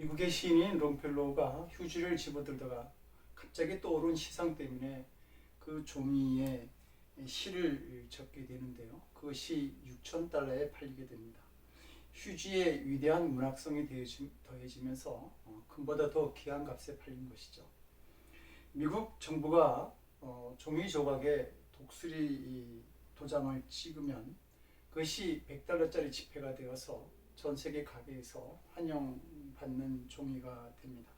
미국의 시인인 롱펠로우가 휴지를 집어들다가 갑자기 떠오른 시상 때문에 그 종이에 시를 적게 되는데요. 그것이 6,000달러에 팔리게 됩니다. 휴지의 위대한 문학성이 더해지면서 금보다 더 귀한 값에 팔린 것이죠. 미국 정부가 종이 조각에 독수리 도장을 찍으면 그것이 100달러짜리 지폐가 되어서 전 세계 가게에서 환영받는 종이가 됩니다.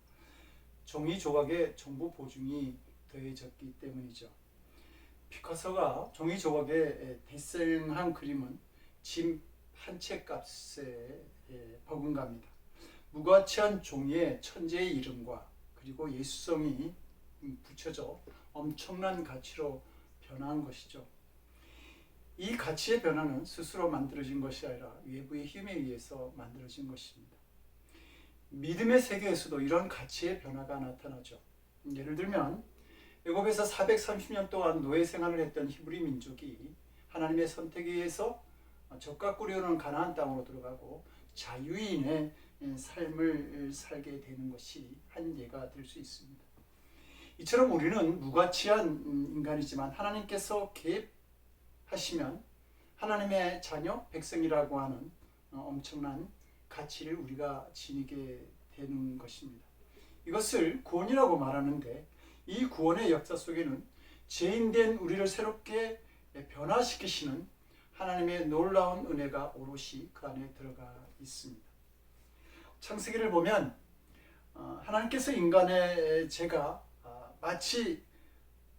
종이 조각에 정부 보증이 더해졌기 때문이죠. 피카소가 종이 조각에 데생한 그림은 짐 한 채 값에 버금갑니다. 무가치한 종이에 천재의 이름과 그리고 예수성이 붙여져 엄청난 가치로 변화한 것이죠. 이 가치의 변화는 스스로 만들어진 것이 아니라 외부의 힘에 의해서 만들어진 것입니다. 믿음의 세계에서도 이런 가치의 변화가 나타나죠. 예를 들면 애굽에서 430년 동안 노예 생활을 했던 히브리 민족이 하나님의 선택에 의해서 적과 꿀이 가나안 땅으로 들어가고 자유인의 삶을 살게 되는 것이 한 예가 될 수 있습니다. 이처럼 우리는 무가치한 인간이지만 하나님께서 개입하시면 하나님의 자녀, 백성이라고 하는 엄청난 가치를 우리가 지니게 되는 것입니다. 이것을 구원이라고 말하는데 이 구원의 역사 속에는 죄인된 우리를 새롭게 변화시키시는 하나님의 놀라운 은혜가 오롯이 그 안에 들어가 있습니다. 창세기를 보면 하나님께서 인간의 죄가 마치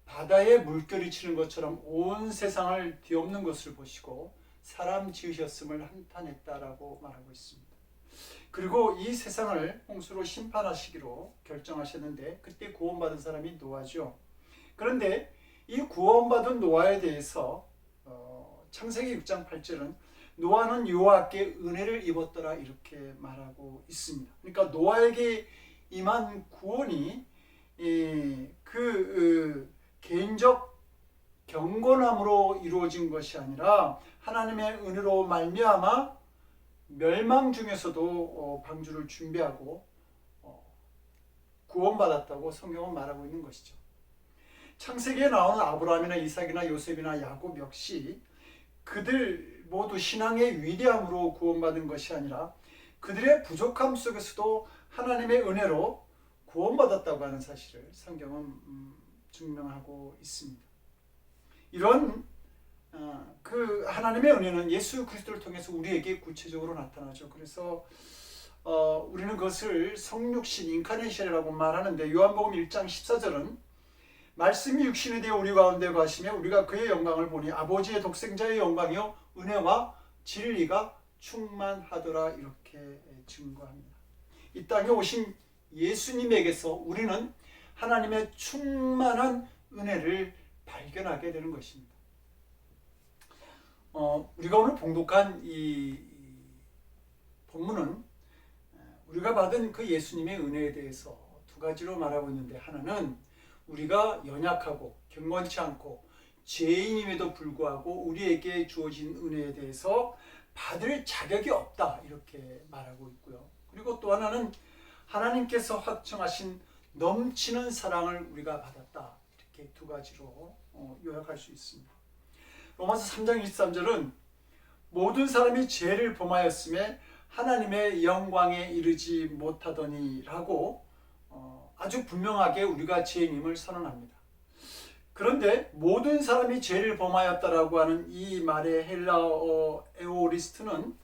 바다에 물결이 치는 것처럼 온 세상을 뒤엎는 것을 보시고 사람 지으셨음을 한탄했다라고 말하고 있습니다. 그리고 이 세상을 홍수로 심판하시기로 결정하셨는데 그때 구원받은 사람이 노아죠. 그런데 이 구원받은 노아에 대해서 창세기 6장 8절은 노아는 여호와께 은혜를 입었더라 이렇게 말하고 있습니다. 그러니까 노아에게 임한 구원이 개인적 경건함으로 이루어진 것이 아니라 하나님의 은혜로 말미암아 멸망 중에서도 방주를 준비하고 구원받았다고 성경은 말하고 있는 것이죠. 창세기에 나오는 아브라함이나 이삭이나 요셉이나 야곱 역시 그들 모두 신앙의 위대함으로 구원받은 것이 아니라 그들의 부족함 속에서도 하나님의 은혜로 구원받았다고 하는 사실을 성경은 증명하고 있습니다. 이런 그 하나님의 은혜는 예수 그리스도를 통해서 우리에게 구체적으로 나타나죠. 그래서 우리는 그것을 성육신, 인카네이션이라고 말하는데 요한복음 1장 14절은 말씀이 육신이 되어 우리 가운데 거하시며 우리가 그의 영광을 보니 아버지의 독생자의 영광이요 은혜와 진리가 충만하더라 이렇게 증거합니다. 이 땅에 오신 예수님에게서 우리는 하나님의 충만한 은혜를 발견하게 되는 것입니다. 우리가 오늘 봉독한 이 본문은 우리가 받은 그 예수님의 은혜에 대해서 두 가지로 말하고 있는데 하나는 우리가 연약하고 경건치 않고 죄인임에도 불구하고 우리에게 주어진 은혜에 대해서 받을 자격이 없다 이렇게 말하고 있고요. 그리고 또 하나는 하나님께서 확정하신 넘치는 사랑을 우리가 받았다 이렇게 두 가지로 요약할 수 있습니다. 로마서 3장 23절은 모든 사람이 죄를 범하였음에 하나님의 영광에 이르지 못하더니 라고 아주 분명하게 우리가 죄인임을 선언합니다. 그런데 모든 사람이 죄를 범하였다라고 하는 이 말의 헬라어 에오리스트는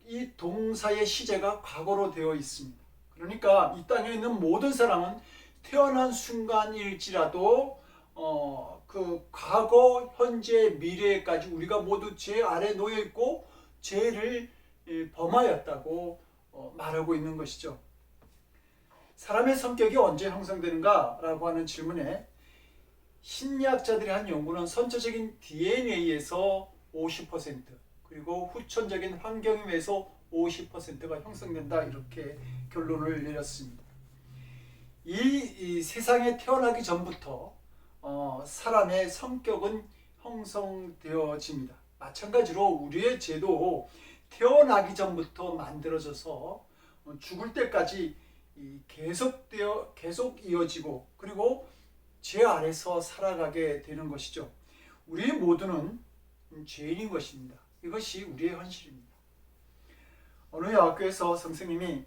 이 동사의 시제가 과거로 되어 있습니다. 그러니까 이 땅에 있는 모든 사람은 태어난 순간일지라도 그 과거, 현재, 미래까지 우리가 모두 죄 아래 놓여 있고 죄를 범하였다고 말하고 있는 것이죠. 사람의 성격이 언제 형성되는가라고 하는 질문에 심리학자들이 한 연구는 선천적인 DNA에서 50% 그리고 후천적인 환경에 의해서 50%가 형성된다 이렇게 결론을 내렸습니다. 이 세상에 태어나기 전부터 사람의 성격은 형성되어집니다. 마찬가지로 우리의 죄도 태어나기 전부터 만들어져서 죽을 때까지 계속 이어지고 그리고 죄 아래서 살아가게 되는 것이죠. 우리 모두는 죄인인 것입니다. 이것이 우리의 현실입니다. 어느 여학교에서 선생님이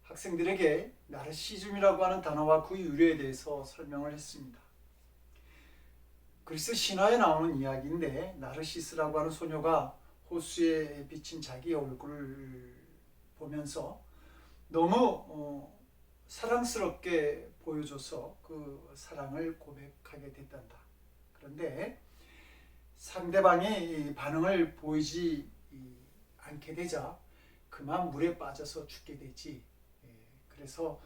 학생들에게 나르시즘이라고 하는 단어와 그 유래에 대해서 설명을 했습니다. 그리스 신화에 나오는 이야기인데 나르시스라고 하는 소녀가 호수에 비친 자기 얼굴을 보면서 너무 사랑스럽게 보여줘서 그 사랑을 고백하게 됐단다. 그런데 상대방이 반응을 보이지 않게 되자 그만 물에 빠져서 죽게 되지. 그래서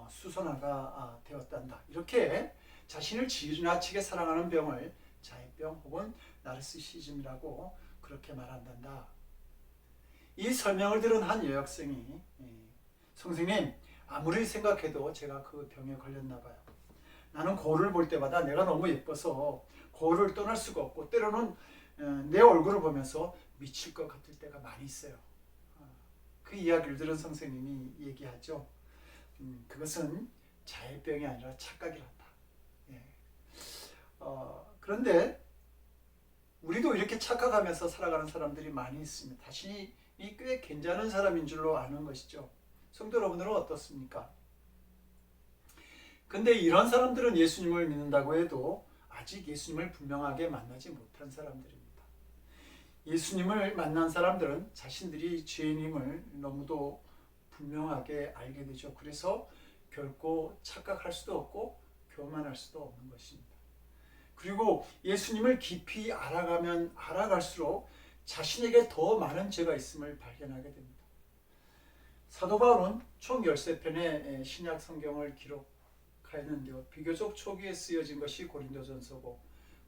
수선화가 되었단다. 이렇게 자신을 지나치게 사랑하는 병을 자해병 혹은 나르시시즘이라고 그렇게 말한단다. 이 설명을 들은 한 여학생이 선생님, 아무리 생각해도 제가 그 병에 걸렸나 봐요. 나는 거울을 볼 때마다 내가 너무 예뻐서 거울을 떠날 수가 없고 때로는 내 얼굴을 보면서 미칠 것 같을 때가 많이 있어요. 그 이야기를 들은 선생님이 얘기하죠. 그것은 자해병이 아니라 착각이란다. 그런데 우리도 이렇게 착각하면서 살아가는 사람들이 많이 있습니다. 자신이 꽤 괜찮은 사람인 줄로 아는 것이죠. 성도 여러분들은 어떻습니까? 근데 이런 사람들은 예수님을 믿는다고 해도 아직 예수님을 분명하게 만나지 못한 사람들입니다. 예수님을 만난 사람들은 자신들이 죄인임을 너무도 분명하게 알게 되죠. 그래서 결코 착각할 수도 없고 교만할 수도 없는 것입니다. 그리고 예수님을 깊이 알아가면 알아갈수록 자신에게 더 많은 죄가 있음을 발견하게 됩니다. 사도 바울은 총 13편의 신약 성경을 기록하였는데요. 비교적 초기에 쓰여진 것이 고린도전서고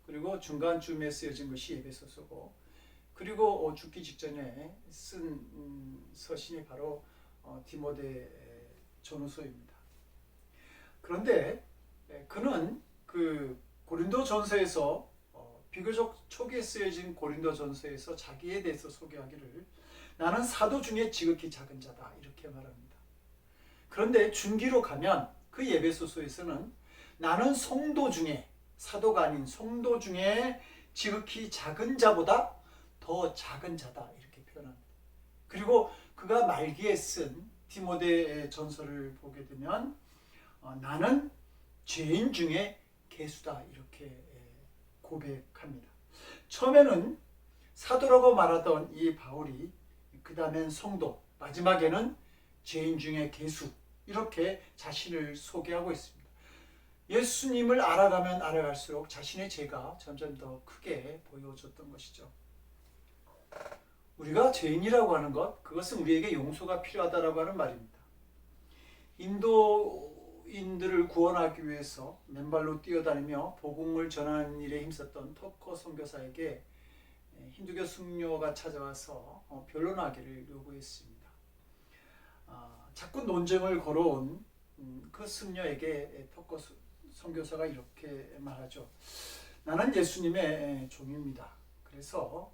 그리고 중간쯤에 쓰여진 것이 에베소서고 그리고 죽기 직전에 쓴 서신이 바로 디모데 전후서입니다. 그런데 그는 그 고린도전서에서 비교적 초기에 쓰여진 고린도전서에서 자기에 대해서 소개하기를 나는 사도 중에 지극히 작은 자다 이렇게 말합니다. 그런데 중기로 가면 그 에베소서에서는 나는 성도 중에 사도가 아닌 성도 중에 지극히 작은 자보다 더 작은 자다 이렇게 표현합니다. 그리고 그가 말기에 쓴 디모데 전서를 보게 되면 나는 죄인 중에 개수다 이렇게 고백합니다. 처음에는 사도라고 말하던 이 바울이 그 다음엔 성도, 마지막에는 죄인 중에 개수 이렇게 자신을 소개하고 있습니다. 예수님을 알아가면 알아갈수록 자신의 죄가 점점 더 크게 보여졌던 것이죠. 우리가 죄인이라고 하는 것, 그것은 우리에게 용서가 필요하다라고 하는 말입니다. 인도인들을 구원하기 위해서 맨발로 뛰어다니며 복음을 전하는 일에 힘썼던 터커 선교사에게 힌두교 숙녀가 찾아와서 변론하기를 요구했습니다. 자꾸 논쟁을 걸어온 그 숙녀에게 터커 선교사가 이렇게 말하죠. 나는 예수님의 종입니다. 그래서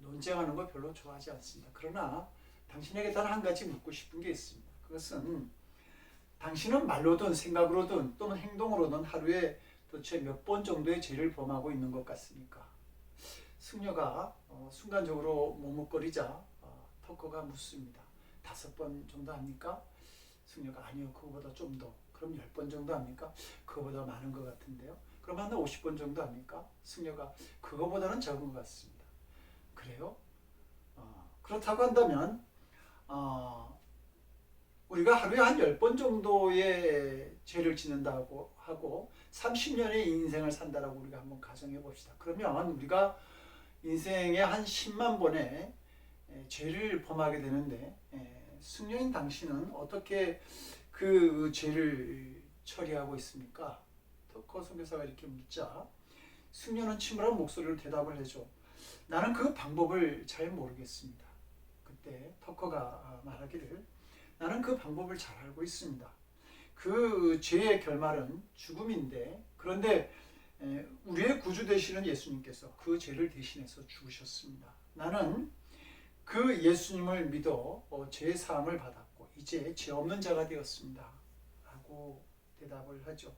논쟁하는 거 별로 좋아하지 않습니다. 그러나 당신에게 단 한 가지 묻고 싶은 게 있습니다. 그것은 당신은 말로든 생각으로든 또는 행동으로든 하루에 도대체 몇 번 정도의 죄를 범하고 있는 것 같습니까? 숙녀가 순간적으로 머뭇거리자 터커가 묻습니다. 5번 정도 합니까? 숙녀가 아니요, 그거보다 좀 더. 그럼 10번 정도 합니까? 그거보다 많은 것 같은데요. 그럼 한 50번 정도 합니까? 숙녀가 그거보다는 적은 것 같습니다. 그래요? 그렇다고 한다면 우리가 하루에 한 10번 정도의 죄를 짓는다고 하고 30년의 인생을 산다라고 우리가 한번 가정해 봅시다. 그러면 우리가 인생에 한 10만 번의 죄를 범하게 되는데 숙녀인 당신은 어떻게 그 죄를 처리하고 있습니까? 터커 선교사가 이렇게 묻자 숙녀는 침울한 목소리로 대답을 해줘. 나는 그 방법을 잘 모르겠습니다. 그때 터커가 말하기를 나는 그 방법을 잘 알고 있습니다. 그 죄의 결말은 죽음인데 그런데 우리의 구주 되시는 예수님께서 그 죄를 대신해서 죽으셨습니다. 나는 그 예수님을 믿어 죄 사함을 받았고 이제 죄 없는 자가 되었습니다. 라고 대답을 하죠.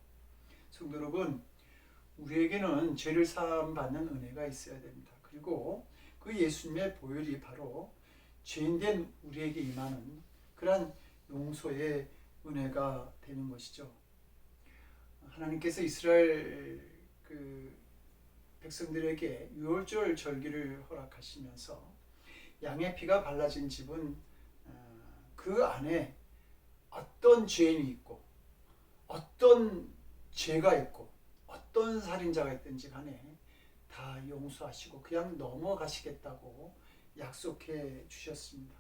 성도 여러분, 우리에게는 죄를 사함 받는 은혜가 있어야 됩니다. 그리고 그 예수님의 보혈이 바로 죄인된 우리에게 임하는 그러한 용서의 은혜가 되는 것이죠. 하나님께서 이스라엘 백성들에게 유월절 절기를 허락하시면서 양의 피가 발라진 집은 그 안에 어떤 죄인이 있고 어떤 죄가 있고 어떤 살인자가 있든지 간에 다 용서하시고 그냥 넘어가시겠다고 약속해 주셨습니다.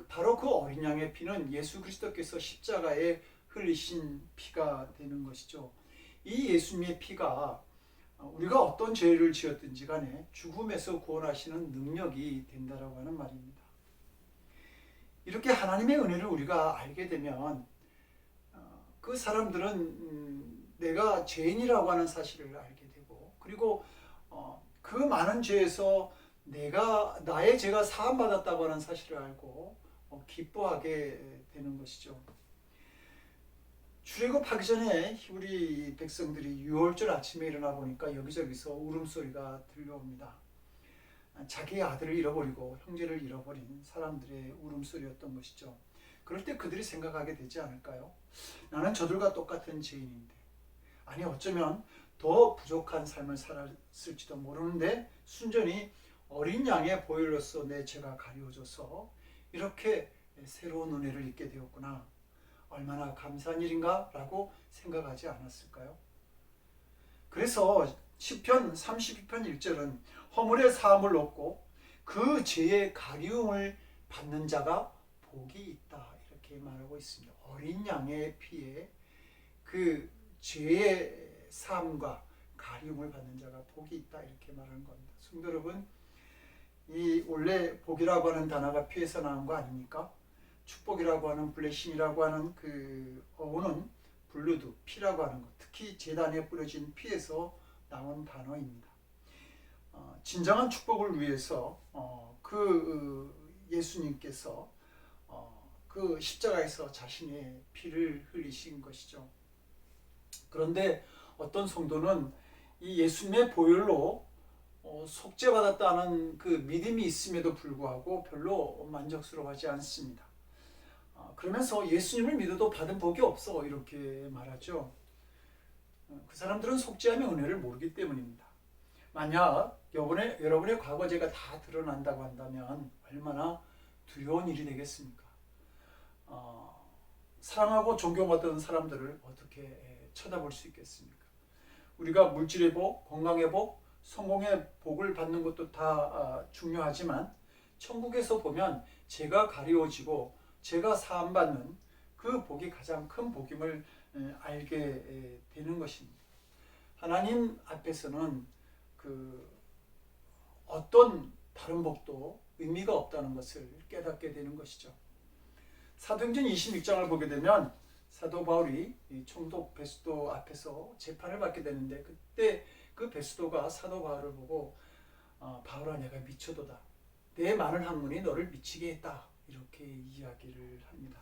바로 그 어린 양의 피는 예수 그리스도께서 십자가에 흘리신 피가 되는 것이죠. 이 예수님의 피가 우리가 어떤 죄를 지었든지 간에 죽음에서 구원하시는 능력이 된다라고 하는 말입니다. 이렇게 하나님의 은혜를 우리가 알게 되면 그 사람들은 내가 죄인이라고 하는 사실을 알게 되고, 그리고 그 많은 죄에서 나의 죄가 사함받았다고 하는 사실을 알고 기뻐하게 되는 것이죠. 출애굽하기 전에 우리 백성들이 유월절 아침에 일어나 보니까 여기저기서 울음소리가 들려옵니다. 자기의 아들을 잃어버리고 형제를 잃어버린 사람들의 울음소리였던 것이죠. 그럴 때 그들이 생각하게 되지 않을까요? 나는 저들과 똑같은 죄인인데, 아니 어쩌면 더 부족한 삶을 살았을지도 모르는데 순전히 어린 양의 보혈로서 내 죄가 가리워져서 이렇게 새로운 은혜를 입게 되었구나. 얼마나 감사한 일인가? 라고 생각하지 않았을까요? 그래서 시편 32편 1절은 허물의 사함을 얻고 그 죄의 가리움을 받는 자가 복이 있다, 이렇게 말하고 있습니다. 어린 양의 피에 그 죄의 사함과 가리움을 받는 자가 복이 있다, 이렇게 말하는 겁니다. 성도 여러분, 이 원래 복이라고 하는 단어가 피에서 나온 거 아닙니까? 축복이라고 하는 블레싱이라고 하는 그 어원은 블루드, 피라고 하는 것, 특히 제단에 뿌려진 피에서 나온 단어입니다. 진정한 축복을 위해서 예수님께서 그 십자가에서 자신의 피를 흘리신 것이죠. 그런데 어떤 성도는 이 예수님의 보혈로 속죄받았다는 그 믿음이 있음에도 불구하고 별로 만족스러워하지 않습니다. 그러면서 예수님을 믿어도 받은 복이 없어, 이렇게 말하죠. 그 사람들은 속죄함의 은혜를 모르기 때문입니다. 만약 여러분의 과거죄가 다 드러난다고 한다면 얼마나 두려운 일이 되겠습니까? 사랑하고 존경받던 사람들을 어떻게 쳐다볼 수 있겠습니까? 우리가 물질의 복, 건강의 복, 성공의 복을 받는 것도 다 중요하지만 천국에서 보면 죄가 가리워지고 죄가 사함받는 그 복이 가장 큰 복임을 알게 되는 것입니다. 하나님 앞에서는 어떤 다른 복도 의미가 없다는 것을 깨닫게 되는 것이죠. 사도행전 26장을 보게 되면 사도 바울이 총독 베스도 앞에서 재판을 받게 되는데, 그때 그 베스도가 사도 바울을 보고 바울아, 내가 미쳐도다. 내 많은 학문이 너를 미치게 했다, 이렇게 이야기를 합니다.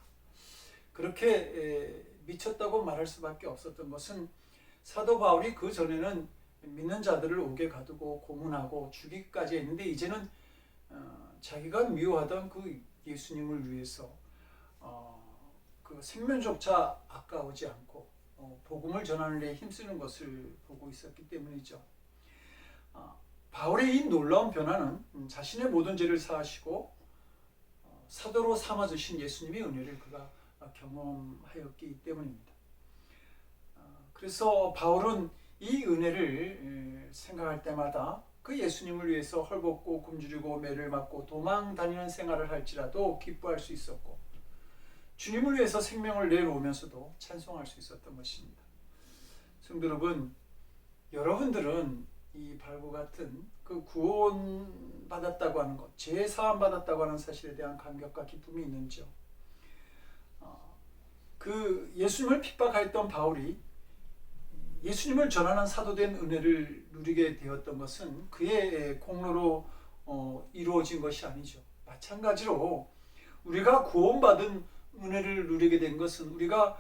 그렇게 미쳤다고 말할 수밖에 없었던 것은 사도 바울이 그 전에는 믿는 자들을 옥에 가두고 고문하고 죽이기까지 했는데, 이제는 자기가 미워하던 그 예수님을 위해서 그 생명조차 아까우지 않고 복음을 전하는 데 힘쓰는 것을 보고 있었기 때문이죠. 바울의 이 놀라운 변화는 자신의 모든 죄를 사하시고 사도로 삼아주신 예수님의 은혜를 그가 경험하였기 때문입니다. 그래서 바울은 이 은혜를 생각할 때마다 그 예수님을 위해서 헐벗고 굶주리고 매를 맞고 도망 다니는 생활을 할지라도 기뻐할 수 있었고, 주님을 위해서 생명을 내놓으면서도 찬송할 수 있었던 것입니다. 성도 여러분, 여러분들은 이 바울과 같은 그 구원 받았다고 하는 것, 죄 사함 받았다고 하는 사실에 대한 감격과 기쁨이 있는지요? 그 예수님을 핍박하였던 바울이 예수님을 전하는 사도된 은혜를 누리게 되었던 것은 그의 공로로 이루어진 것이 아니죠. 마찬가지로 우리가 구원받은 은혜를 누리게 된 것은 우리가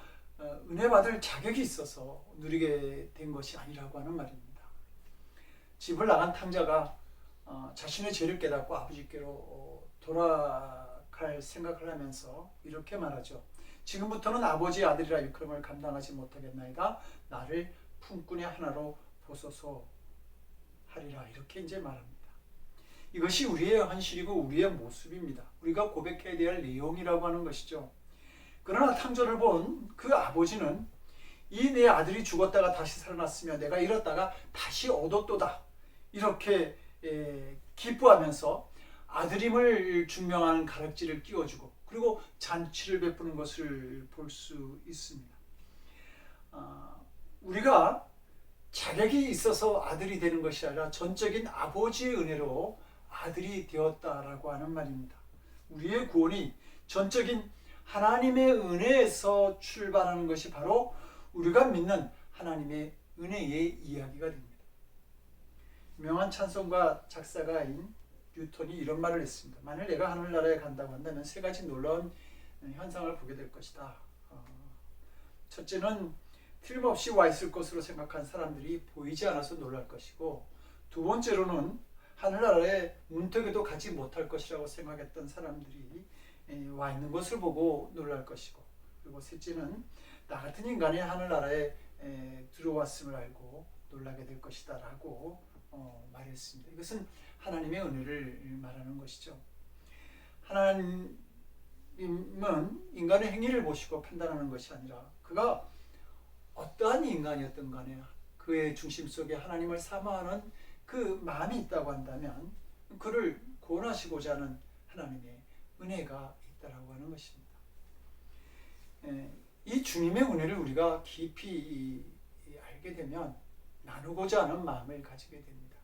은혜 받을 자격이 있어서 누리게 된 것이 아니라고 하는 말입니다. 집을 나간 탕자가 자신의 죄를 깨닫고 아버지께로 돌아갈 생각을 하면서 이렇게 말하죠. 지금부터는 아버지의 아들이라 일컬음을 감당하지 못하겠나이다. 나를 품꾼의 하나로 보소서 하리라. 이렇게 이제 말합니다. 이것이 우리의 현실이고 우리의 모습입니다. 우리가 고백해야 될 내용이라고 하는 것이죠. 그러나 탕자를 본 그 아버지는 이 내 아들이 죽었다가 다시 살아났으며 내가 잃었다가 다시 얻었도다. 이렇게 기뻐하면서 아들임을 증명하는 가락지를 끼워주고 그리고 잔치를 베푸는 것을 볼 수 있습니다. 우리가 자격이 있어서 아들이 되는 것이 아니라 전적인 아버지의 은혜로 아들이 되었다라고 하는 말입니다. 우리의 구원이 전적인 하나님의 은혜에서 출발하는 것이 바로 우리가 믿는 하나님의 은혜의 이야기가 됩니다. 유명한 찬송가 작사가인 뉴턴이 이런 말을 했습니다. 만일 내가 하늘나라에 간다고 한다면 세 가지 놀라운 현상을 보게 될 것이다. 첫째는 틀림없이 와 있을 것으로 생각한 사람들이 보이지 않아서 놀랄 것이고, 두 번째로는 하늘나라에 문턱에도 가지 못할 것이라고 생각했던 사람들이 와 있는 것을 보고 놀랄 것이고, 그리고 셋째는 나 같은 인간이 하늘나라에 들어왔음을 알고 놀라게 될 것이다 라고 말했습니다. 이것은 하나님의 은혜를 말하는 것이죠. 하나님은 인간의 행위를 보시고 판단하는 것이 아니라 그가 어떠한 인간이었든 간에 그의 중심 속에 하나님을 사모하는 그 마음이 있다고 한다면 그를 구원하시고자 하는 하나님의 은혜가 있다라고 하는 것입니다. 이 주님의 은혜를 우리가 깊이 알게 되면 나누고자 하는 마음을 가지게 됩니다.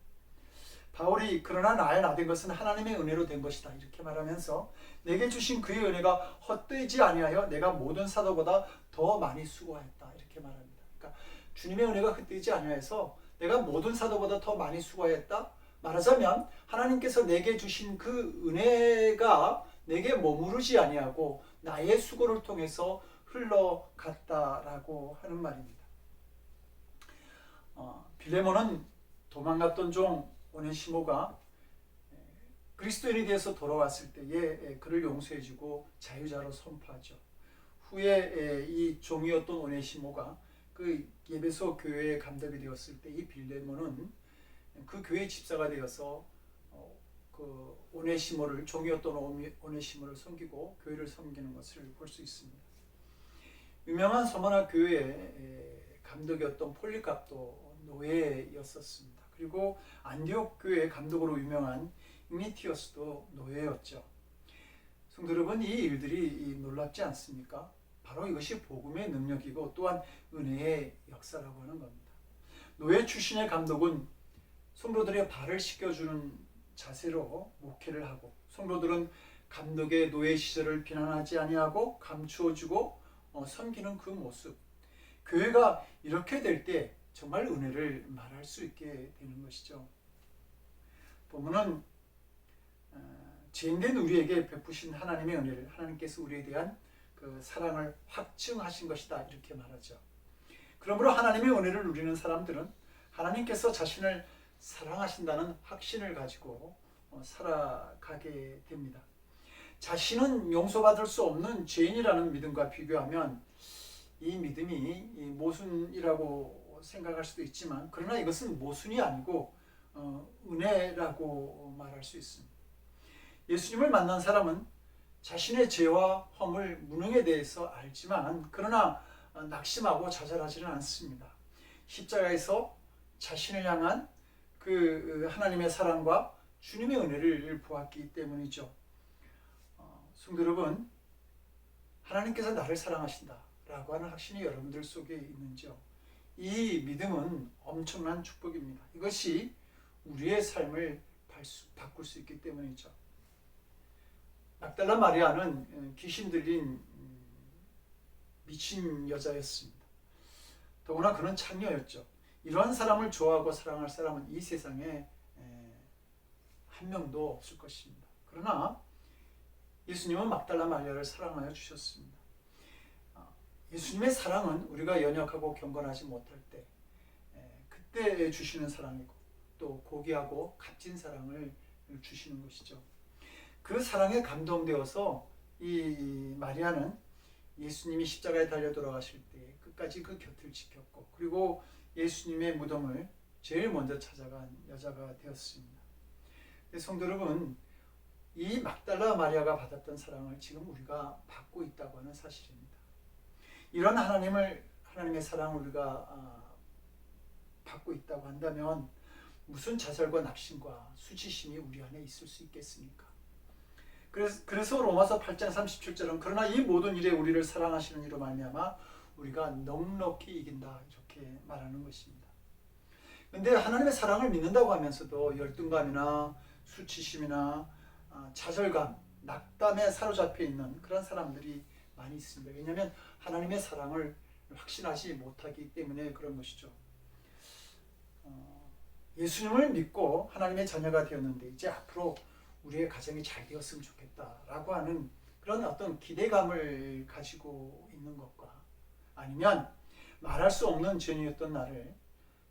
바울이 그러나 나의 나 된 것은 하나님의 은혜로 된 것이다 이렇게 말하면서 내게 주신 그의 은혜가 헛되지 아니하여 내가 모든 사도보다 더 많이 수고하였다 이렇게 말합니다. 그러니까 주님의 은혜가 헛되지 아니하여서 내가 모든 사도보다 더 많이 수고하였다. 말하자면 하나님께서 내게 주신 그 은혜가 내게 머무르지 아니하고 나의 수고를 통해서 흘러갔다라고 하는 말입니다. 빌레몬은 도망갔던 종 오네시모가 그리스도인에 대해서 돌아왔을 때에 그를 용서해주고 자유자로 선포하죠. 후에 이 종이었던 오네시모가 그 예배소 교회의 감독이 되었을 때 이 빌레몬은 그 교회 집사가 되어서 그 오네시모를 종이었던 오네시모를 섬기고 교회를 섬기는 것을 볼 수 있습니다. 유명한 서머나 교회의 감독이었던 폴리갑도 노예였었습니다. 그리고 안디옥 교회 감독으로 유명한 이미티어스도 노예였죠. 성도 여러분, 이 일들이 놀랍지 않습니까? 바로 이것이 복음의 능력이고 또한 은혜의 역사라고 하는 겁니다. 노예 출신의 감독은 성도들의 발을 씻겨주는 자세로 목회를 하고, 성도들은 감독의 노예 시절을 비난하지 아니하고 감추어주고 섬기는 그 모습, 교회가 이렇게 될 때 정말 은혜를 말할 수 있게 되는 것이죠. 본문은 죄인된 우리에게 베푸신 하나님의 은혜를, 하나님께서 우리에 대한 그 사랑을 확증하신 것이다 이렇게 말하죠. 그러므로 하나님의 은혜를 누리는 사람들은 하나님께서 자신을 사랑하신다는 확신을 가지고 살아가게 됩니다. 자신은 용서받을 수 없는 죄인이라는 믿음과 비교하면 이 믿음이 모순이라고 생각할 수도 있지만, 그러나 이것은 모순이 아니고 은혜라고 말할 수 있습니다. 예수님을 만난 사람은 자신의 죄와 허물, 무능에 대해서 알지만 그러나 낙심하고 좌절하지는 않습니다. 십자가에서 자신을 향한 그 하나님의 사랑과 주님의 은혜를 보았기 때문이죠. 성도 여러분, 하나님께서 나를 사랑하신다라고 하는 확신이 여러분들 속에 있는지요? 이 믿음은 엄청난 축복입니다. 이것이 우리의 삶을 바꿀 수 있기 때문이죠. 막달라 마리아는 귀신 들린 미친 여자였습니다. 더구나 그는 창녀였죠. 이러한 사람을 좋아하고 사랑할 사람은 이 세상에 한 명도 없을 것입니다. 그러나 예수님은 막달라 마리아를 사랑하여 주셨습니다. 예수님의 사랑은 우리가 연약하고 경건하지 못할 때 그때 주시는 사랑이고 또 고귀하고 값진 사랑을 주시는 것이죠. 그 사랑에 감동되어서 이 마리아는 예수님이 십자가에 달려 돌아가실 때 끝까지 그 곁을 지켰고 그리고 예수님의 무덤을 제일 먼저 찾아간 여자가 되었습니다. 성도 여러분, 이 막달라 마리아가 받았던 사랑을 지금 우리가 받고 있다고 하는 사실입니다. 이런 하나님의 사랑을 우리가 받고 있다고 한다면 무슨 좌절과 낙심과 수치심이 우리 안에 있을 수 있겠습니까? 그래서 로마서 8장 37절은 그러나 이 모든 일에 우리를 사랑하시는 이로 말미암아 우리가 넉넉히 이긴다 이렇게 말하는 것입니다. 그런데 하나님의 사랑을 믿는다고 하면서도 열등감이나 수치심이나 좌절감, 낙담에 사로잡혀 있는 그런 사람들이 많이 있습니다. 왜냐하면 하나님의 사랑을 확신하지 못하기 때문에 그런 것이죠. 예수님을 믿고 하나님의 자녀가 되었는데 이제 앞으로 우리의 가정이 잘 되었으면 좋겠다라고 하는 그런 어떤 기대감을 가지고 있는 것과 아니면 말할 수 없는 죄인이었던 나를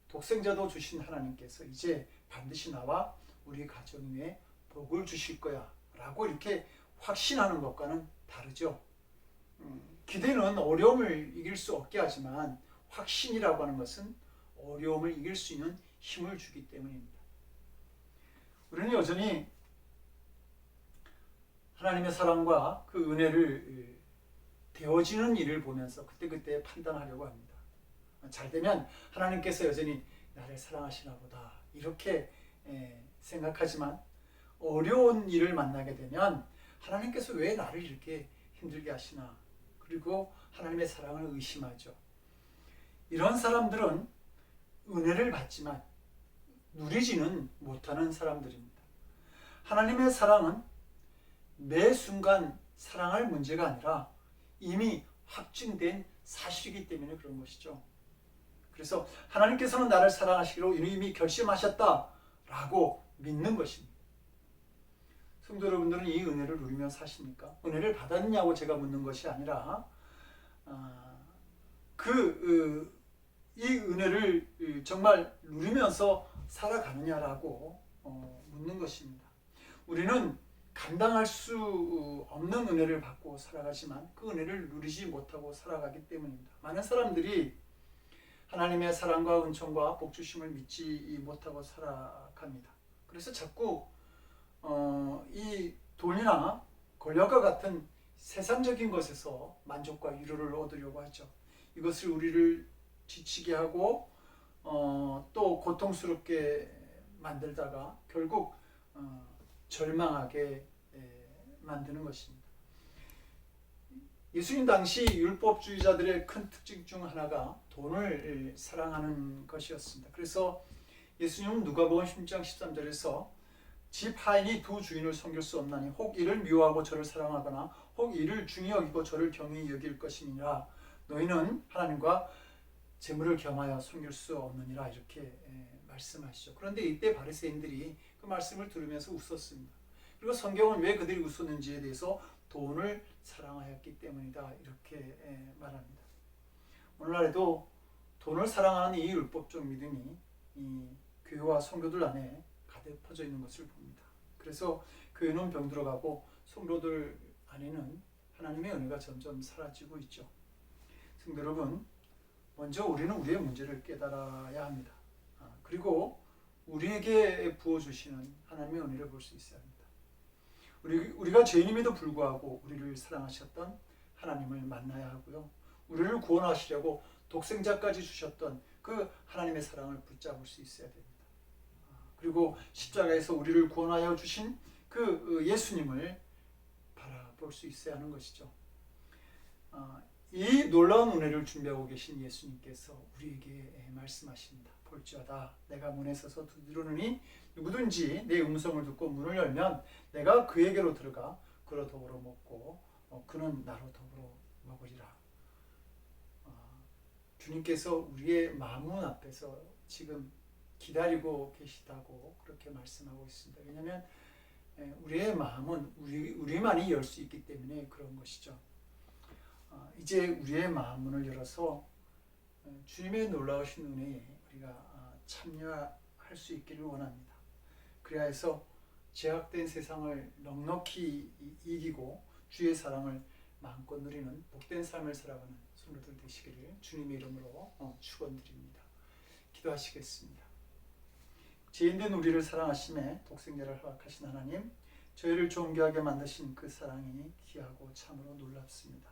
독생자도 주신 하나님께서 이제 반드시 나와 우리 가정 위에 복을 주실 거야 라고 이렇게 확신하는 것과는 다르죠. 기대는 어려움을 이길 수 없게 하지만 확신이라고 하는 것은 어려움을 이길 수 있는 힘을 주기 때문입니다. 우리는 여전히 하나님의 사랑과 그 은혜를 되어지는 일을 보면서 그때그때 판단하려고 합니다. 잘 되면 하나님께서 여전히 나를 사랑하시나 보다 이렇게 생각하지만 어려운 일을 만나게 되면 하나님께서 왜 나를 이렇게 힘들게 하시나 그리고 하나님의 사랑을 의심하죠. 이런 사람들은 은혜를 받지만 누리지는 못하는 사람들입니다. 하나님의 사랑은 매 순간 사랑할 문제가 아니라 이미 확증된 사실이기 때문에 그런 것이죠. 그래서 하나님께서는 나를 사랑하시기로 이미 결심하셨다라고 믿는 것입니다. 성도 여러분들은 이 은혜를 누리며 사십니까? 은혜를 받았냐고 제가 묻는 것이 아니라 이 은혜를 정말 누리면서 살아가느냐라고 묻는 것입니다. 우리는 감당할 수 없는 은혜를 받고 살아가지만 그 은혜를 누리지 못하고 살아가기 때문입니다. 많은 사람들이 하나님의 사랑과 은총과 복주심을 믿지 못하고 살아갑니다. 그래서 자꾸 이 돈이나 권력과 같은 세상적인 것에서 만족과 위로를 얻으려고 하죠. 이것을 우리를 지치게 하고 또 고통스럽게 만들다가 결국 절망하게 만드는 것입니다. 예수님 당시 율법주의자들의 큰 특징 중 하나가 돈을 사랑하는 것이었습니다. 그래서 예수님은 누가복음 10장 13절에서 집 하인이 두 주인을 섬길 수 없나니 혹 이를 미워하고 저를 사랑하거나 혹 이를 중히 여기고 저를 경히 여길 것이니라. 너희는 하나님과 재물을 겸하여 섬길 수 없느니라 이렇게 말씀하시죠. 그런데 이때 바리새인들이 그 말씀을 들으면서 웃었습니다. 그리고 성경은 왜 그들이 웃었는지에 대해서 돈을 사랑하였기 때문이다 이렇게 말합니다. 오늘날에도 돈을 사랑하는 이 율법적 믿음이 이 교회와 성도들 안에 가득 퍼져 있는 것을 봅니다. 그래서 교회는 병들어가고 성도들 안에는 하나님의 은혜가 점점 사라지고 있죠. 성도 여러분, 먼저 우리는 우리의 문제를 깨달아야 합니다. 그리고 우리에게 부어주시는 하나님의 은혜를 볼 수 있어야 합니다. 우리가 죄인임에도 불구하고 우리를 사랑하셨던 하나님을 만나야 하고요. 우리를 구원하시려고 독생자까지 주셨던 그 하나님의 사랑을 붙잡을 수 있어야 됩니다. 그리고 십자가에서 우리를 구원하여 주신 그 예수님을 바라볼 수 있어야 하는 것이죠. 이 놀라운 은혜를 준비하고 계신 예수님께서 우리에게 말씀하십니다. 볼지어다 내가 문에 서서 두드리노니 누구든지 내 음성을 듣고 문을 열면 내가 그에게로 들어가 그로 더불어 먹고 그는 나로 더불어 먹으리라. 주님께서 우리의 마문 앞에서 지금 기다리고 계시다고 그렇게 말씀하고 있습니다. 왜냐하면 우리의 마음은 우리만이 열 수 있기 때문에 그런 것이죠. 이제 우리의 마음문을 열어서 주님의 놀라우신 은혜에 우리가 참여할 수 있기를 원합니다. 그래야 해서 제약된 세상을 넉넉히 이기고 주의 사랑을 마음껏 누리는 복된 삶을 살아가는 성도들 되시기를 주님의 이름으로 축원드립니다. 기도하시겠습니다. 죄인된 우리를 사랑하심에 독생자를 허락하신 하나님, 저희를 존귀하게 만드신 그 사랑이 귀하고 참으로 놀랍습니다.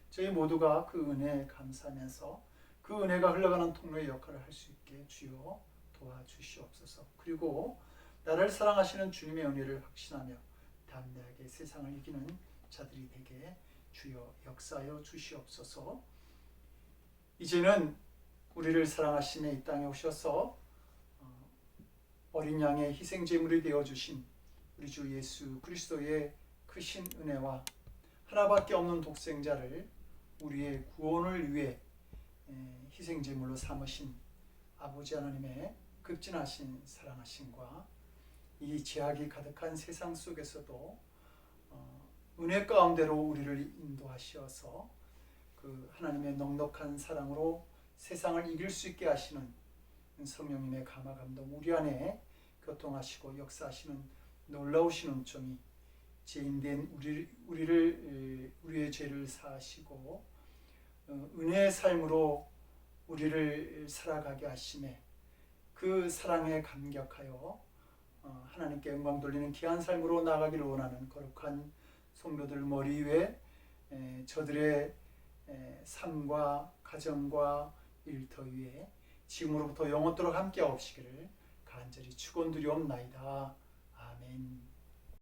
저희 모두가 그 은혜에 감사하면서 그 은혜가 흘러가는 통로의 역할을 할 수 있게 주여 도와주시옵소서. 그리고 나를 사랑하시는 주님의 은혜를 확신하며 담대하게 세상을 이기는 자들이 되게 주여 역사하여 주시옵소서. 이제는 우리를 사랑하시며 이 땅에 오셔서 어린 양의 희생제물이 되어주신 우리 주 예수 그리스도의 크신 은혜와 하나밖에 없는 독생자를 우리의 구원을 위해 희생제물로 삼으신 아버지 하나님의 극진하신 사랑하심과 이 죄악이 가득한 세상 속에서도 은혜 가운데로 우리를 인도하셔서 그 하나님의 넉넉한 사랑으로 세상을 이길 수 있게 하시는 성령님의 감화 감동 우리 안에 교통하시고 역사하시는 놀라우신 은총이 죄인된 우리의 죄를 사하시고 은혜의 삶으로 우리를 살아가게 하심에 그 사랑에 감격하여 하나님께 영광 돌리는 귀한 삶으로 나아가기를 원하는 거룩한 성도들 머리 위에 저들의 삶과 가정과 일터 위에 지금으로부터 영원토록 함께 하옵시기를 간절히 축원드리옵나이다. 아멘.